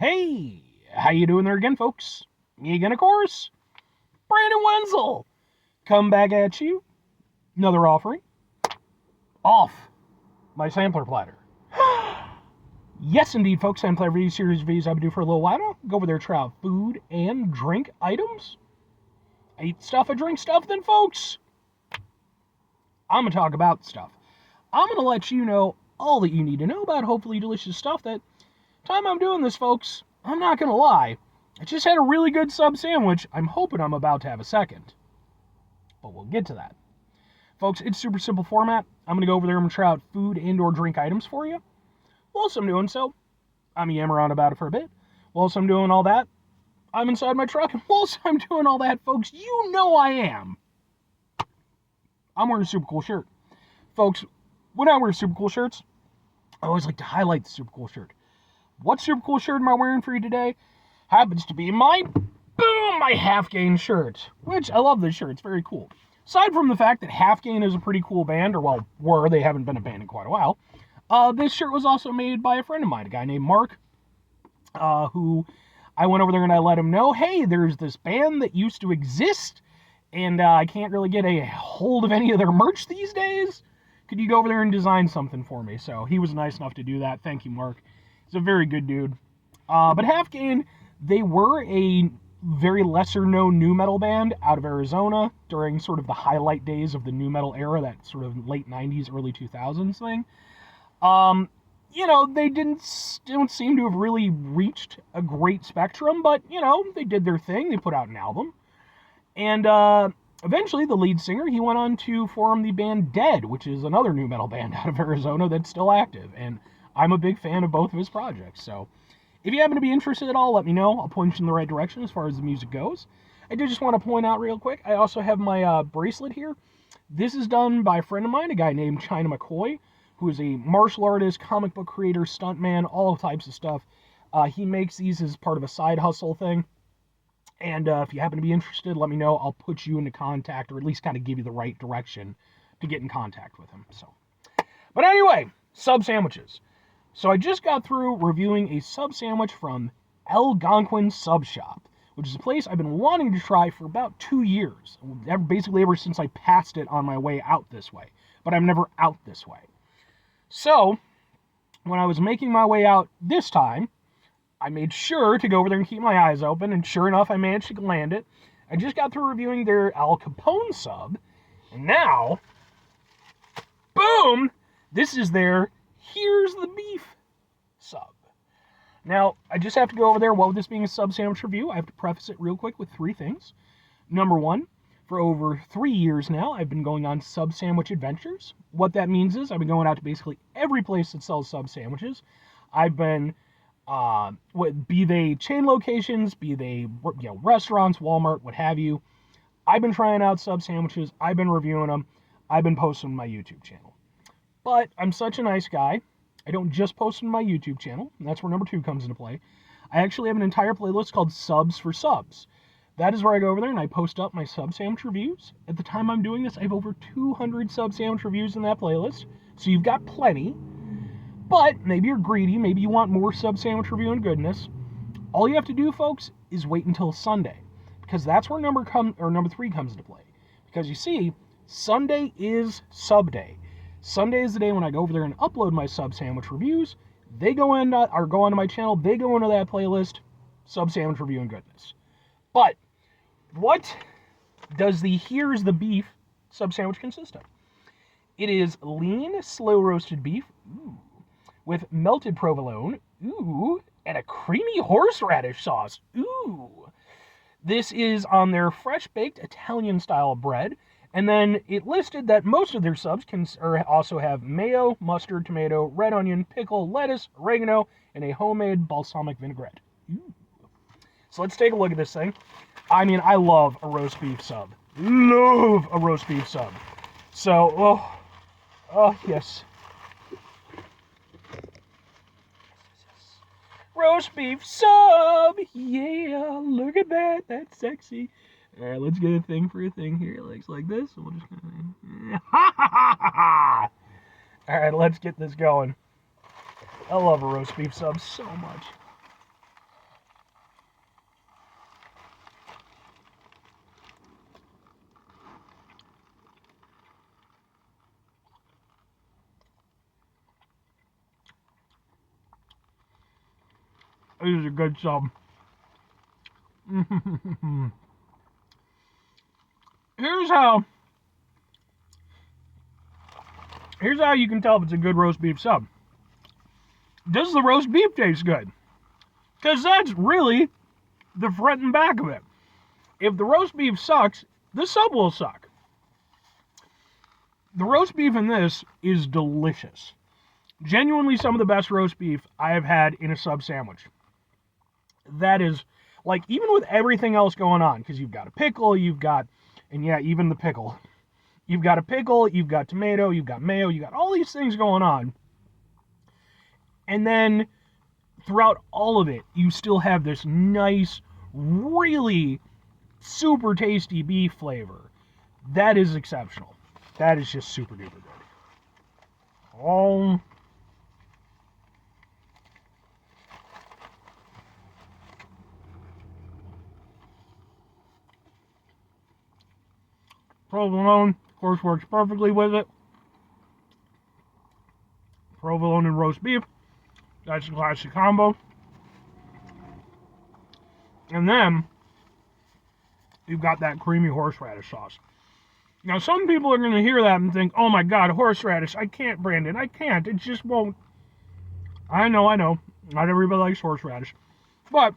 Hey, how you doing there again, folks? Me again, of course, Brandon Wenzel. Come back at you. Another offering. Off my sampler platter. Yes, indeed, folks. Sampler video series videos I've been doing for a little while now. Go over there, try out food and drink items. I eat stuff, I drink stuff, then, folks, I'm going to talk about stuff. I'm going to let you know all that you need to know about hopefully delicious stuff. That time I'm doing this, folks, I'm not going to lie, I just had a really good sub sandwich. I'm hoping I'm about to have a second, but we'll get to that. Folks, it's super simple format. I'm going to go over there and try out food and or drink items for you. Whilst I'm doing so, I'm yammering on about it for a bit. Whilst I'm doing all that, I'm inside my truck. And whilst I'm doing all that, folks, you know I am. I'm wearing a super cool shirt. Folks, when I wear super cool shirts, I always like to highlight the super cool shirt. What super cool shirt am I wearing for you today? Happens to be my Half Gain shirt, which I love this shirt. It's very cool. Aside from the fact that Half Gain is a pretty cool band, or well, they haven't been a band in quite a while, this shirt was also made by a friend of mine, a guy named Mark, who I went over there and I let him know, hey, there's this band that used to exist, and I can't really get a hold of any of their merch these days. Could you go over there and design something for me? So he was nice enough to do that. Thank you, Mark. He's a very good dude. But Half Gain, they were a very lesser-known nu metal band out of Arizona during sort of the highlight days of the nu metal era, that sort of late 90s, early 2000s thing. They don't seem to have really reached a great spectrum, but, they did their thing. They put out an album. And eventually, the lead singer, he went on to form the band Dead, which is another nu metal band out of Arizona that's still active. And I'm a big fan of both of his projects, so if you happen to be interested at all, let me know. I'll point you in the right direction as far as the music goes. I did just want to point out real quick, I also have my bracelet here. This is done by a friend of mine, a guy named China McCoy, who is a martial artist, comic book creator, stuntman, all types of stuff. He makes these as part of a side hustle thing. And if you happen to be interested, let me know. I'll put you into contact, or at least kind of give you the right direction to get in contact with him. But anyway, sub sandwiches. So I just got through reviewing a sub sandwich from Algonquin Sub Shop, which is a place I've been wanting to try for about 2 years, basically ever since I passed it on my way out this way, but I'm never out this way. So when I was making my way out this time, I made sure to go over there and keep my eyes open, and sure enough, I managed to land it. I just got through reviewing their Al Capone sub, and now, boom, this is their Here's the Beef sub. Now, I just have to go over there. Well, with this being a sub sandwich review, I have to preface it real quick with 3 things. Number 1, for over 3 years now, I've been going on sub sandwich adventures. What that means is I've been going out to basically every place that sells sub sandwiches. I've been, be they chain locations, be they restaurants, Walmart, what have you. I've been trying out sub sandwiches. I've been reviewing them. I've been posting on my YouTube channel. But I'm such a nice guy, I don't just post on my YouTube channel, and that's where number 2 comes into play. I actually have an entire playlist called Subs for Subs. That is where I go over there and I post up my sub sandwich reviews. At the time I'm doing this, I have over 200 sub sandwich reviews in that playlist, so you've got plenty. But maybe you're greedy, maybe you want more sub sandwich review and goodness. All you have to do, folks, is wait until Sunday, because that's where number 3 comes into play. Because you see, Sunday is SUBday. Sunday is the day when I go over there and upload my sub sandwich reviews. They go onto my channel. They go into that playlist, sub sandwich review and goodness. But what does the Here's the Beef sub sandwich consist of? It is lean, slow roasted beef, with melted provolone, and a creamy horseradish sauce, This is on their fresh baked Italian style bread. And then it listed that most of their subs can also have mayo, mustard, tomato, red onion, pickle, lettuce, oregano, and a homemade balsamic vinaigrette. So let's take a look at this thing. I mean, I love a roast beef sub. Love a roast beef sub. So, oh yes. Roast beef sub, yeah, look at that, that's sexy. All right, let's get a thing for a thing here. It looks like this. We'll just kind of... All right, let's get this going. I love a roast beef sub so much. This is a good sub. Here's how you can tell if it's a good roast beef sub. Does the roast beef taste good? Because that's really the front and back of it. If the roast beef sucks, the sub will suck. The roast beef in this is delicious. Genuinely some of the best roast beef I have had in a sub sandwich. That is, like, even with everything else going on, because you've got a pickle, and yeah, even the pickle. You've got a pickle, you've got tomato, you've got mayo, you've got all these things going on. And then, throughout all of it, you still have this nice, really super tasty beef flavor. That is exceptional. That is just super duper good. Oh. Provolone, of course, works perfectly with it. Provolone and roast beef. That's a classic combo. And then, you've got that creamy horseradish sauce. Now, some people are going to hear that and think, oh my god, horseradish. I can't, Brandon. I can't. It just won't. I know. Not everybody likes horseradish. But,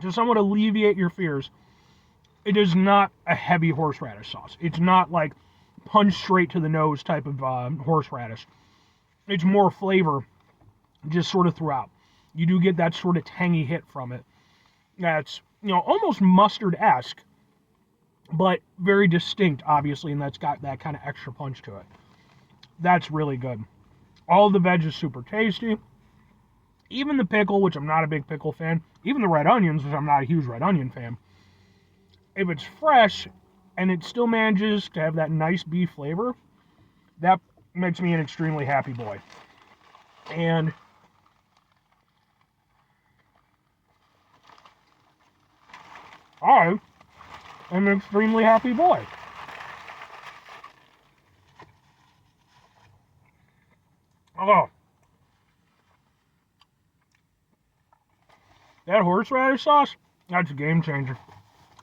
to somewhat alleviate your fears, it is not a heavy horseradish sauce. It's not like punch straight to the nose type of horseradish. It's more flavor just sort of throughout. You do get that sort of tangy hit from it. That's, almost mustard-esque, but very distinct, obviously, and that's got that kind of extra punch to it. That's really good. All of the veg is super tasty. Even the pickle, which I'm not a big pickle fan. Even the red onions, which I'm not a huge red onion fan. If it's fresh and it still manages to have that nice beef flavor, that makes me an extremely happy boy. And I am an extremely happy boy. Oh. That horseradish sauce, that's a game changer.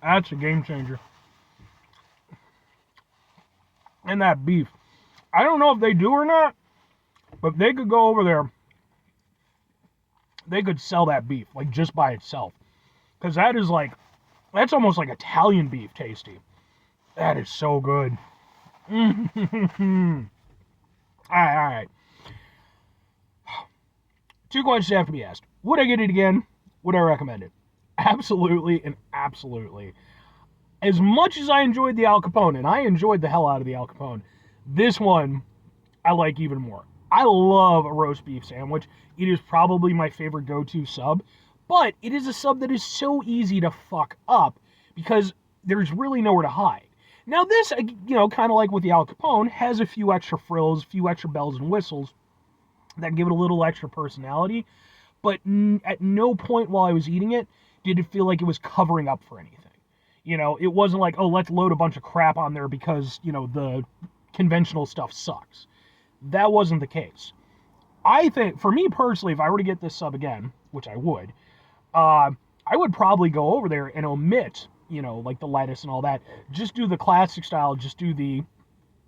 That's a game changer. And that beef. I don't know if they do or not, but they could go over there. They could sell that beef, like, just by itself. Because that's almost like Italian beef tasty. That is so good. Alright. 2 questions have to be asked. Would I get it again? Would I recommend it? Absolutely and absolutely. As much as I enjoyed the Al Capone, and I enjoyed the hell out of the Al Capone, this one I like even more. I love a roast beef sandwich. It is probably my favorite go-to sub, but it is a sub that is so easy to fuck up because there's really nowhere to hide. Now this, kind of like with the Al Capone, has a few extra frills, a few extra bells and whistles that give it a little extra personality, but at no point while I was eating it did it feel like it was covering up for anything. It wasn't like, oh, let's load a bunch of crap on there because, the conventional stuff sucks. That wasn't the case. I think, for me personally, if I were to get this sub again, which I would probably go over there and omit, like the lettuce and all that. Just do the classic style, just do the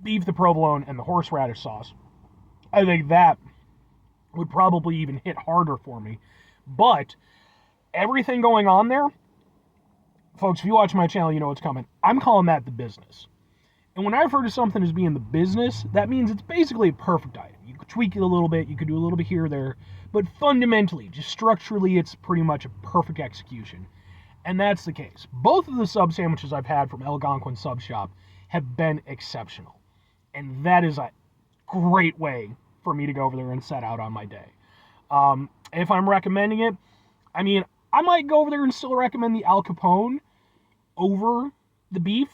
beef, the provolone, and the horseradish sauce. I think that would probably even hit harder for me. But everything going on there, folks, if you watch my channel, you know what's coming. I'm calling that the business. And when I refer to something as being the business, that means it's basically a perfect item. You could tweak it a little bit, you could do a little bit here or there, but fundamentally, just structurally, it's pretty much a perfect execution. And that's the case. Both of the sub sandwiches I've had from Algonquin Sub Shop have been exceptional. And that is a great way for me to go over there and set out on my day. If I'm recommending it, I might go over there and still recommend the Al Capone over the beef,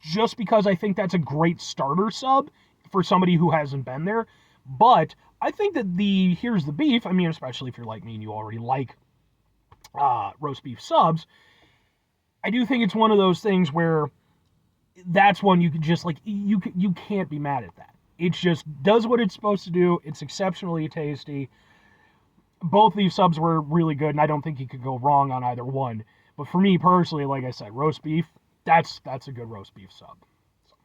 just because I think that's a great starter sub for somebody who hasn't been there. But I think that here's the beef, especially if you're like me and you already like roast beef subs, I do think it's one of those things where that's one you could just, you can't be mad at that. It just does what it's supposed to do. It's exceptionally tasty. both these subs were really good, and I don't think you could go wrong on either one. But for me personally, like I said, roast beef, that's a good roast beef sub. So,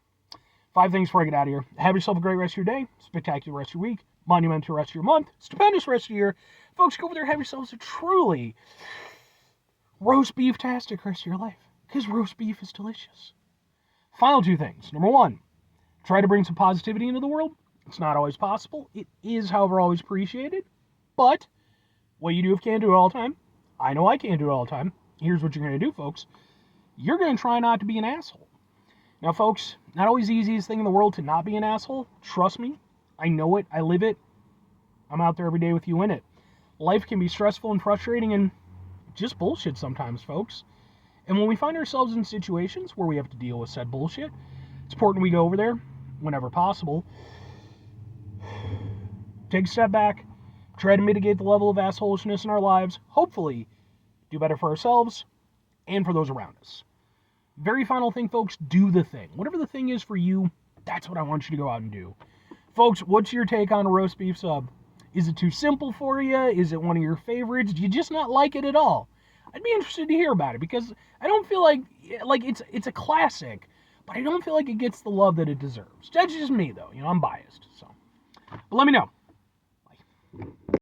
5 things before I get out of here. Have yourself a great rest of your day, spectacular rest of your week, monumental rest of your month, stupendous rest of your year. Folks, go over there and have yourselves a truly roast beef-tastic rest of your life, because roast beef is delicious. Final 2 things. Number 1, try to bring some positivity into the world. It's not always possible. It is, however, always appreciated. But what you do if you can't do it all the time, I know I can't do it all the time. Here's what you're going to do, folks. You're going to try not to be an asshole. Now, folks, not always the easiest thing in the world to not be an asshole. Trust me. I know it. I live it. I'm out there every day with you in it. Life can be stressful and frustrating and just bullshit sometimes, folks. And when we find ourselves in situations where we have to deal with said bullshit, it's important we go over there whenever possible. Take a step back. Try to mitigate the level of assholishness in our lives. Hopefully, do better for ourselves and for those around us. Very final thing, folks, do the thing. Whatever the thing is for you, that's what I want you to go out and do. Folks, what's your take on a roast beef sub? Is it too simple for you? Is it one of your favorites? Do you just not like it at all? I'd be interested to hear about it, because I don't feel like it's a classic, but I don't feel like it gets the love that it deserves. That's just me, though. I'm biased. So, but let me know. Bye.